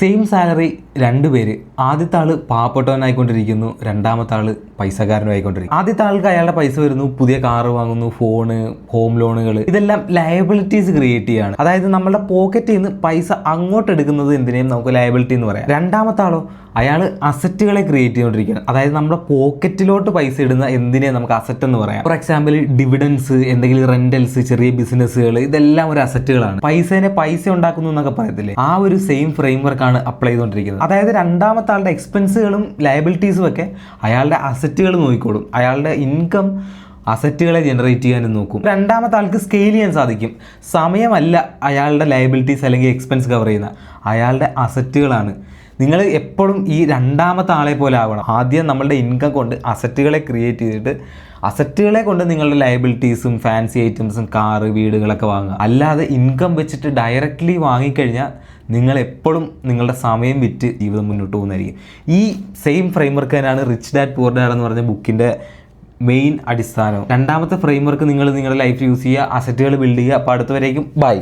Same salary രണ്ടുപേര്. ആദ്യത്തെ ആള് പാവപ്പെട്ടവനായിക്കൊണ്ടിരിക്കുന്നു, രണ്ടാമത്തെ ആള് പൈസക്കാരനായിക്കൊണ്ടിരിക്കുന്നു. ആദ്യത്തെ ആൾക്ക് അയാളുടെ പൈസ വരുന്നു, പുതിയ കാറ് വാങ്ങുന്നു, ഫോണ്, ഹോം ലോണുകൾ, ഇതെല്ലാം ലയബിലിറ്റീസ് ക്രിയേറ്റ് ചെയ്യാണ്. അതായത് നമ്മുടെ പോക്കറ്റിൽ നിന്ന് പൈസ അങ്ങോട്ട് എടുക്കുന്നത് എന്തിനേയും നമുക്ക് ലയബിലിറ്റി എന്ന് പറയാം. രണ്ടാമത്തെ ആളോ അയാൾ അസറ്റുകളെ ക്രിയേറ്റ് ചെയ്തുകൊണ്ടിരിക്കുകയാണ്. അതായത് നമ്മുടെ പോക്കറ്റിലോട്ട് പൈസ ഇടുന്ന എന്തിനേ നമുക്ക് അസറ്റ് എന്ന് പറയാം. ഫോർ എക്സാമ്പിൾ ഡിവിഡൻസ്, എന്തെങ്കിലും റെന്റൽസ്, ചെറിയ ബിസിനസ്സുകൾ, ഇതെല്ലാം ഒരു അസറ്റുകളാണ്. പൈസ ഉണ്ടാക്കുന്നു എന്നൊക്കെ പറയത്തില്ലേ, ആ ഒരു സെയിം ഫ്രെയിം വർക്കാണ് അപ്ലൈ ചെയ്തുകൊണ്ടിരിക്കുന്നത്. അതായത് രണ്ടാമത്തെ ആളുടെ എക്സ്പെൻസുകളും ലയബിലിറ്റീസും ഒക്കെ അയാളുടെ അസറ്റുകൾ നോക്കിക്കോളും. അയാളുടെ ഇൻകം അസറ്റുകളെ ജനറേറ്റ് ചെയ്യാനും നോക്കും. രണ്ടാമത്തെ ആൾക്ക് സ്കെയിൽ ചെയ്യാൻ സാധിക്കും. സമയമല്ല അയാളുടെ ലയബിലിറ്റീസ് അല്ലെങ്കിൽ എക്സ്പെൻസ് കവർ ചെയ്യുന്ന, അയാളുടെ അസറ്റുകളാണ്. നിങ്ങൾ എപ്പോഴും ഈ രണ്ടാമത്തെ ആളെ പോലെ ആവണം. ആദ്യം നമ്മളുടെ ഇൻകം കൊണ്ട് അസറ്റുകളെ ക്രിയേറ്റ് ചെയ്തിട്ട് അസറ്റുകളെ കൊണ്ട് നിങ്ങളുടെ ലയബിലിറ്റീസും ഫാൻസി ഐറ്റംസും കാറ്, വീടുകളൊക്കെ വാങ്ങുക. അല്ലാതെ ഇൻകം വെച്ചിട്ട് ഡയറക്റ്റ്ലി വാങ്ങിക്കഴിഞ്ഞാൽ നിങ്ങൾ എപ്പോഴും നിങ്ങളുടെ സമയം വിറ്റ് ജീവിതം മുന്നോട്ട് പോകുന്നതായിരിക്കും. ഈ സെയിം ഫ്രെയിംവർക്ക് തന്നെയാണ് റിച്ച് ഡാഡ് പുവർ ഡാഡ് എന്ന് പറഞ്ഞ ബുക്കിൻ്റെ മെയിൻ അടിസ്ഥാനം. രണ്ടാമത്തെ ഫ്രെയിംവർക്ക് നിങ്ങൾ നിങ്ങളുടെ ലൈഫ് യൂസ് ചെയ്യുക, അസറ്റുകൾ ബിൽഡ് ചെയ്യുക. അപ്പോൾ അടുത്തവരേക്കും ബൈ.